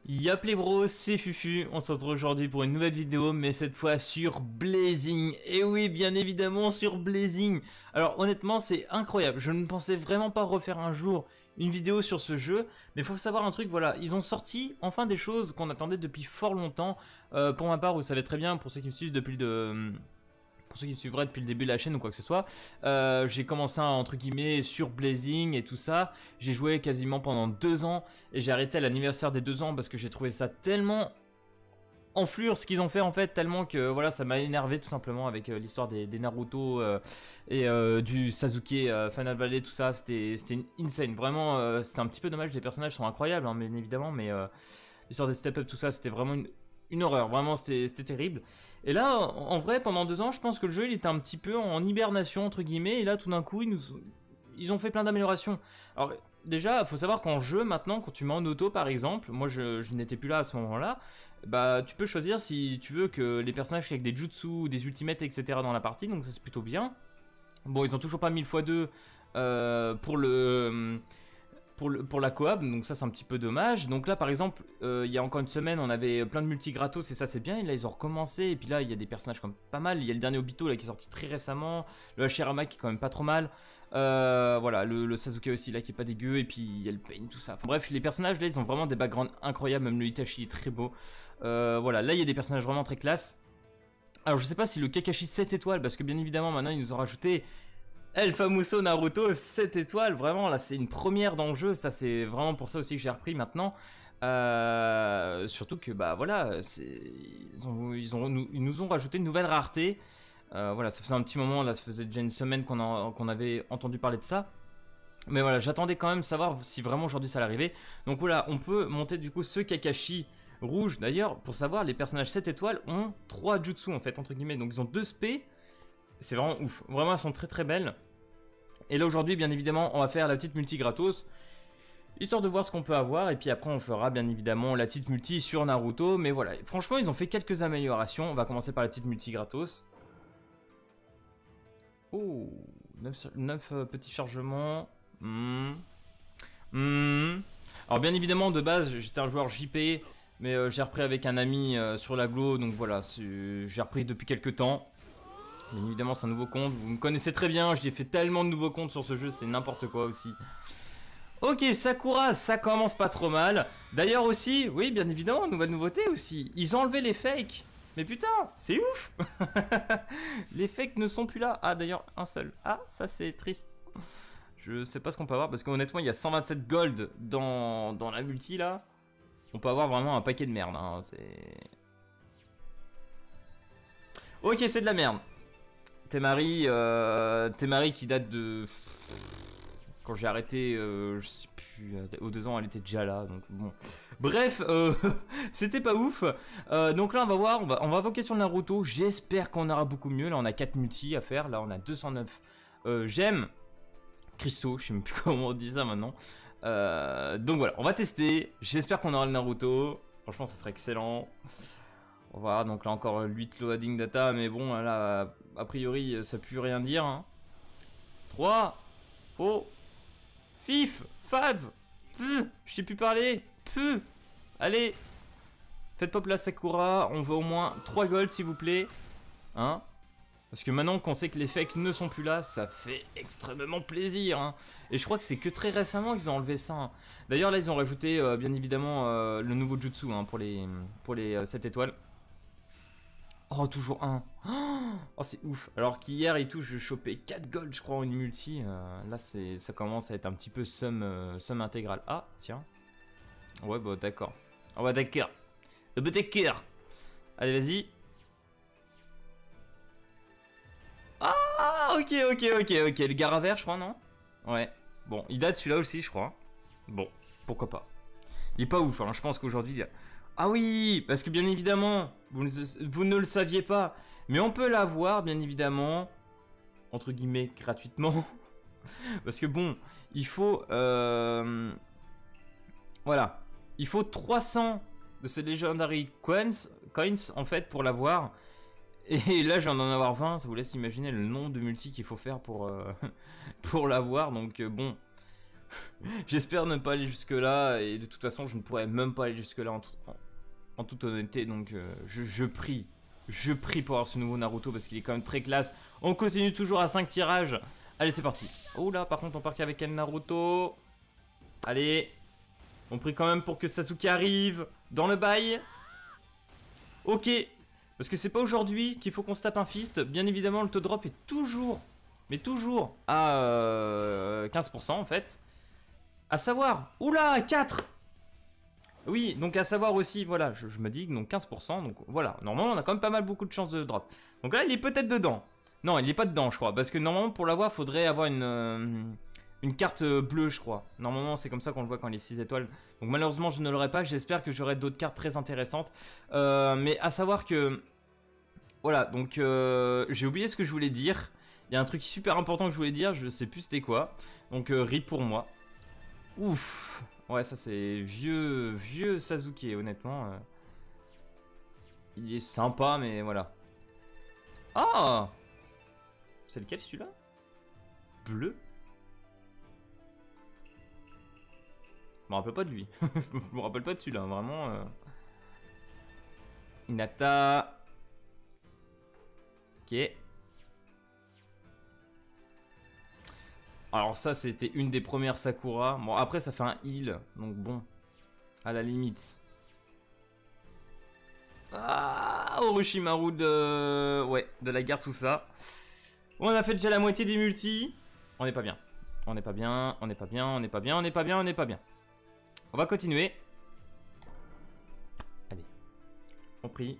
Yop les bros, c'est Fufu, on se retrouve aujourd'hui pour une nouvelle vidéo, mais cette fois sur Blazing. Et oui, bien évidemment sur Blazing. Alors honnêtement, c'est incroyable, je ne pensais vraiment pas refaire un jour une vidéo sur ce jeu, mais il faut savoir un truc, voilà, ils ont sorti enfin des choses qu'on attendait depuis fort longtemps. Pour ma part, vous savez très bien, pour ceux qui me suivent pour ceux qui me suivraient depuis le début de la chaîne ou quoi que ce soit, j'ai commencé entre guillemets sur Blazing et tout ça. J'ai joué quasiment pendant 2 ans et j'ai arrêté à l'anniversaire des 2 ans parce que j'ai trouvé ça tellement enflure ce qu'ils ont fait en fait, tellement que voilà, ça m'a énervé tout simplement avec l'histoire des Naruto et du Sasuke Final Valley, tout ça. C'était insane, vraiment. C'était un petit peu dommage, les personnages sont incroyables hein, bien évidemment, mais l'histoire des step up, tout ça, c'était vraiment une horreur, vraiment c'était terrible. Et là, en vrai, pendant 2 ans, je pense que le jeu il était un petit peu en hibernation entre guillemets, et là tout d'un coup ils ont fait plein d'améliorations. Alors déjà, faut savoir qu'en jeu maintenant, quand tu mets en auto par exemple, moi je n'étais plus là à ce moment-là, bah tu peux choisir si tu veux que les personnages avec des jutsu, des ultimates, etc. dans la partie, donc ça c'est plutôt bien. Bon, ils ont toujours pas mis le x2 pour la coop, donc ça c'est un petit peu dommage. Donc là par exemple, il y a encore une semaine on avait plein de multi gratos et ça c'est bien, et là ils ont recommencé, et puis là il y a des personnages comme pas mal, il y a le dernier Obito là qui est sorti très récemment, le Hashirama qui est quand même pas trop mal, voilà, le Sasuke aussi là qui est pas dégueu, et puis il y a le Pain, tout ça. Enfin bref, les personnages là ils ont vraiment des backgrounds incroyables, même le Itachi est très beau, voilà, là il y a des personnages vraiment très classe. Alors je sais pas si le Kakashi 7 étoiles, parce que bien évidemment maintenant ils nous ont rajouté El Famoso Naruto 7 étoiles, vraiment là c'est une première dans le jeu, ça c'est vraiment pour ça aussi que j'ai repris maintenant. Surtout que bah voilà, ils nous ont rajouté une nouvelle rareté. Voilà, ça faisait un petit moment, là ça faisait déjà une semaine qu'on avait entendu parler de ça. Mais voilà, j'attendais quand même savoir si vraiment aujourd'hui ça allait arriver. Donc voilà, on peut monter du coup ce Kakashi rouge. D'ailleurs, pour savoir, les personnages 7 étoiles ont 3 jutsu en fait, entre guillemets. Donc ils ont 2 spé. C'est vraiment ouf. Vraiment, elles sont très très belles. Et là aujourd'hui, bien évidemment, on va faire la petite multi gratos, histoire de voir ce qu'on peut avoir. Et puis après, on fera bien évidemment la petite multi sur Naruto. Mais voilà, franchement, ils ont fait quelques améliorations. On va commencer par la petite multi gratos. Oh, 9 petits chargements. Alors bien évidemment, de base, j'étais un joueur JP. Mais j'ai repris avec un ami sur l'aglo. Donc voilà, j'ai repris depuis quelques temps. Bien évidemment, c'est un nouveau compte, vous me connaissez très bien, j'ai fait tellement de nouveaux comptes sur ce jeu, c'est n'importe quoi aussi. Ok, Sakura, ça commence pas trop mal. D'ailleurs aussi, oui, bien évidemment, nouvelle nouveauté aussi, ils ont enlevé les fakes. Mais putain, c'est ouf. Les fakes ne sont plus là. Ah, d'ailleurs, un seul. Ah, ça c'est triste. Je sais pas ce qu'on peut avoir, parce qu'honnêtement, il y a 127 gold dans la multi, là. On peut avoir vraiment un paquet de merde, hein, c'est... Ok, c'est de la merde. Temari qui date de... Quand j'ai arrêté, je sais plus, aux 2 ans elle était déjà là, donc bon. Bref, c'était pas ouf. Donc là on va voir, on va invoquer sur le Naruto, j'espère qu'on aura beaucoup mieux. Là on a 4 multi à faire, là on a 209 gemmes. Cristaux, je sais même plus comment on dit ça maintenant. Donc voilà, on va tester, j'espère qu'on aura le Naruto. Franchement ça serait excellent. On va voir, donc là encore 8 loading data, mais bon, là, a priori, ça pue rien dire. Hein. 3, oh, fif, fav, je t'ai plus parlé, allez, faites pop la Sakura, on veut au moins 3 gold s'il vous plaît. Hein, parce que maintenant qu'on sait que les fakes ne sont plus là, ça fait extrêmement plaisir. Hein. Et je crois que c'est que très récemment qu'ils ont enlevé ça. Hein. D'ailleurs là ils ont rajouté bien évidemment le nouveau jutsu hein, pour les 7 étoiles. Oh, toujours un. Oh, c'est ouf. Alors qu'hier et tout, je chopais 4 gold, je crois, en une multi. Là, ça commence à être un petit peu sum intégral. Ah, tiens. Ouais, bah, d'accord. Oh, bah, d'accord. Bah, d'accord. Allez, vas-y. Ah, ok. Le Gara vert, je crois, non? Ouais. Bon, il date celui-là aussi, je crois. Bon, pourquoi pas. Il est pas ouf, hein. Je pense qu'aujourd'hui, il y a... Ah oui, parce que bien évidemment, vous ne le saviez pas, mais on peut l'avoir, bien évidemment, entre guillemets, gratuitement. Parce que bon, il faut... voilà. Il faut 300 de ces Legendary Coins, en fait, pour l'avoir. Et là, je viens d'en avoir 20, ça vous laisse imaginer le nombre de multi qu'il faut faire pour, pour l'avoir. Donc bon, J'espère ne pas aller jusque là, et de toute façon je ne pourrais même pas aller jusque là en toute honnêteté, donc je prie pour avoir ce nouveau Naruto parce qu'il est quand même très classe. On continue toujours à 5 tirages. Allez, c'est parti. Oh là, par contre on part qu'avec un Naruto. Allez, on prie quand même pour que Sasuke arrive dans le bail. Ok, parce que c'est pas aujourd'hui qu'il faut qu'on se tape un fist. Bien évidemment le taux de drop est toujours, mais toujours à 15% en fait. À savoir, oula, 4. Oui, donc à savoir aussi, voilà, je me dis donc 15%, donc voilà, normalement on a quand même pas mal beaucoup de chances de drop. Donc là il est peut-être dedans. Non, il est pas dedans je crois, parce que normalement pour l'avoir faudrait avoir une carte bleue je crois. Normalement c'est comme ça qu'on le voit quand il est 6 étoiles. Donc malheureusement je ne l'aurai pas, j'espère que j'aurai d'autres cartes très intéressantes. Mais à savoir que, voilà, donc j'ai oublié ce que je voulais dire. Il y a un truc super important que je voulais dire, je sais plus c'était quoi. Donc rip pour moi. Ouf. Ouais, ça c'est vieux Sasuke, honnêtement. Il est sympa, mais voilà. Ah, c'est lequel celui-là? Bleu? Je me rappelle pas de lui. Je me rappelle pas de celui-là, vraiment. Hinata. Ok. Alors ça, c'était une des premières Sakura. Bon, après, ça fait un heal. Donc bon, à la limite. Ah, Orochimaru de... Ouais, de la guerre, tout ça. On a fait déjà la moitié des multis. On n'est pas bien. On n'est pas bien, on n'est pas bien, on n'est pas bien, on n'est pas bien, on n'est pas bien. On va continuer. Allez. On prie.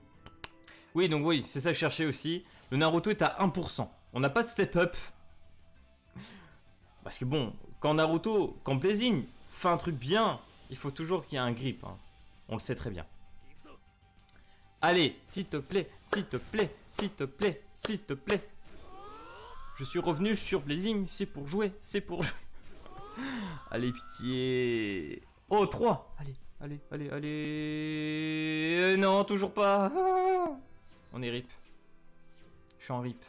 Oui, donc oui, c'est ça que je cherchais aussi. Le Naruto est à 1%. On n'a pas de step up. Parce que bon, quand Naruto, quand Blazing fait un truc bien, il faut toujours qu'il y ait un grip. Hein. On le sait très bien. Allez, s'il te plaît, s'il te plaît, s'il te plaît, s'il te plaît. Je suis revenu sur Blazing, c'est pour jouer, c'est pour jouer. Allez, pitié. Oh, 3. Allez, allez, allez, allez. Non, toujours pas. Ah. On est rip. Je suis en rip.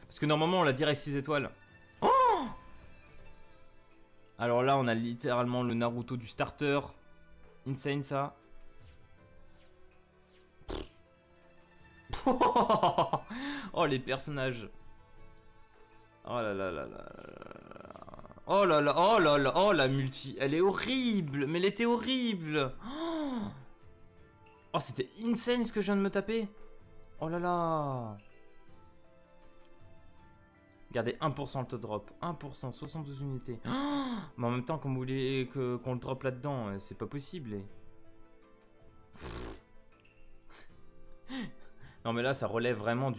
Parce que normalement, on l'a direct 6 étoiles. Oh. Alors là, on a littéralement le Naruto du starter. Insane, ça. Oh, les personnages. Oh là là là là. Oh là là, oh là là, oh la multi. Elle est horrible, mais elle était horrible. Oh, c'était insane ce que je viens de me taper. Oh là là. Regardez, 1% le taux de drop. 1%, 72 unités. Oh, mais en même temps, comme vous voulez qu'on le drop là-dedans, c'est pas possible. Non mais là, ça relève vraiment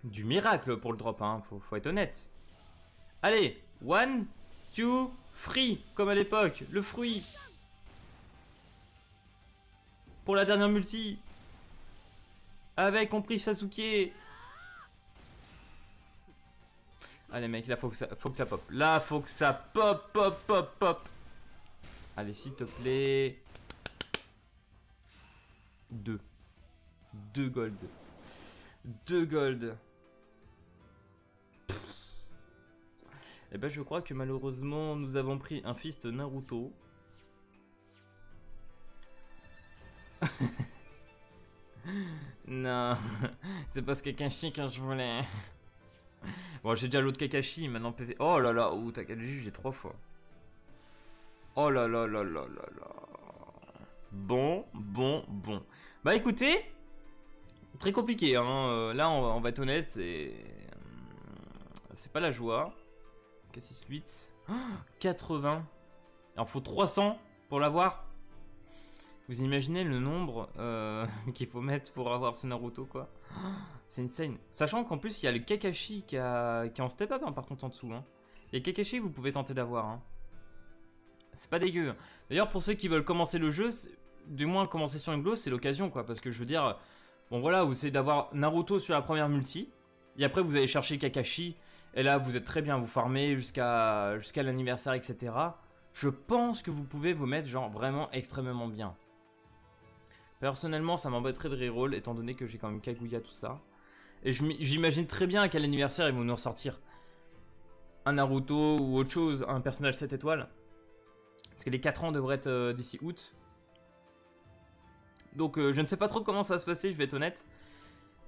du miracle pour le drop, hein. Faut être honnête. Allez, 1, 2, 3, comme à l'époque, le fruit. Pour la dernière multi. Avec compris Sasuke. Allez mec, là faut que ça pop. Là faut que ça pop, pop, pop, pop. Allez, s'il te plaît. 2. 2 gold. 2 gold. Et ben je crois que malheureusement nous avons pris un fist Naruto. Non, c'est parce que Kakashi quand je voulais. Bon, j'ai déjà l'autre Kakashi, maintenant PV. Oh là là, t'as qu'à le juger 3 fois. Oh là là là là là là. Bon. Bah écoutez, très compliqué, hein. Là, on va être honnête, c'est pas la joie. K6-8. Oh, 80. Alors, faut 300 pour l'avoir. Vous imaginez le nombre qu'il faut mettre pour avoir ce Naruto, quoi. Oh, c'est insane. Sachant qu'en plus, il y a le Kakashi qui est en step up, hein, par contre, en dessous. Hein. Et Kakashi, vous pouvez tenter d'avoir. Hein. C'est pas dégueu. D'ailleurs, pour ceux qui veulent commencer le jeu, du moins commencer sur une glow, c'est l'occasion, quoi. Parce que je veux dire, bon voilà, vous essayez d'avoir Naruto sur la première multi. Et après, vous allez chercher Kakashi. Et là, vous êtes très bien, vous farmez jusqu'à l'anniversaire, etc. Je pense que vous pouvez vous mettre, genre, vraiment extrêmement bien. Personnellement, ça m'embêterait de reroll, étant donné que j'ai quand même Kaguya, tout ça. Et j'imagine très bien à quel anniversaire ils vont nous ressortir un Naruto ou autre chose, un personnage 7 étoiles. Parce que les 4 ans devraient être d'ici août. Donc je ne sais pas trop comment ça va se passer, je vais être honnête.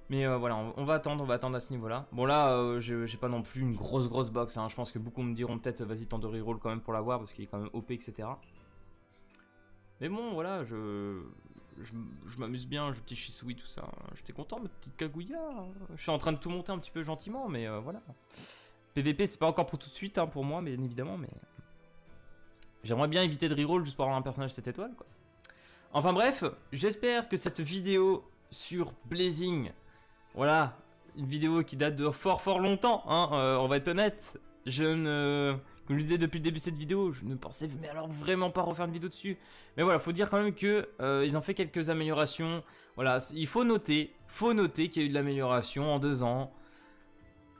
Mais voilà, on va attendre à ce niveau-là. Bon là, j'ai pas non plus une grosse box, hein. Je pense que beaucoup me diront peut-être, vas-y, tente de reroll quand même pour l'avoir, parce qu'il est quand même OP, etc. Mais bon, voilà, je m'amuse bien, je petit Shisui, tout ça. J'étais content, ma petite Kaguya. Je suis en train de tout monter un petit peu gentiment, mais voilà. PVP, c'est pas encore pour tout de suite, hein, pour moi, bien évidemment, mais... J'aimerais bien éviter de reroll juste pour avoir un personnage 7 étoiles, quoi. Enfin bref, j'espère que cette vidéo sur Blazing... Voilà, une vidéo qui date de fort longtemps, hein, on va être honnête. Comme je disais depuis le début de cette vidéo, je ne pensais mais alors vraiment pas refaire une vidéo dessus. Mais voilà, faut dire quand même que ils ont fait quelques améliorations. Voilà, il faut noter qu'il y a eu de l'amélioration en 2 ans.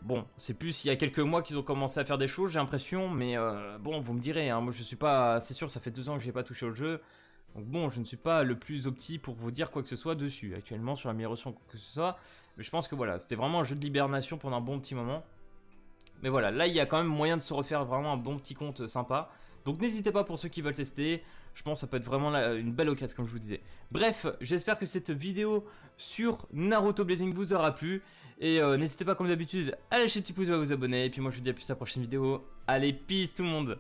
Bon, c'est plus il y a quelques mois qu'ils ont commencé à faire des choses, j'ai l'impression. Mais bon, vous me direz, hein, moi je suis pas... C'est sûr, ça fait 2 ans que j'ai pas touché au jeu. Donc bon, je ne suis pas le plus opti pour vous dire quoi que ce soit dessus, actuellement sur l'amélioration quoi que ce soit. Mais je pense que voilà, c'était vraiment un jeu de l'hibernation pendant un bon petit moment. Mais voilà, là il y a quand même moyen de se refaire vraiment un bon petit compte sympa. Donc n'hésitez pas pour ceux qui veulent tester. Je pense que ça peut être vraiment une belle occasion comme je vous disais. Bref, j'espère que cette vidéo sur Naruto Blazing vous aura plu. Et n'hésitez pas comme d'habitude à lâcher le petit pouce et à vous abonner. Et puis moi je vous dis à plus à la prochaine vidéo. Allez, peace tout le monde!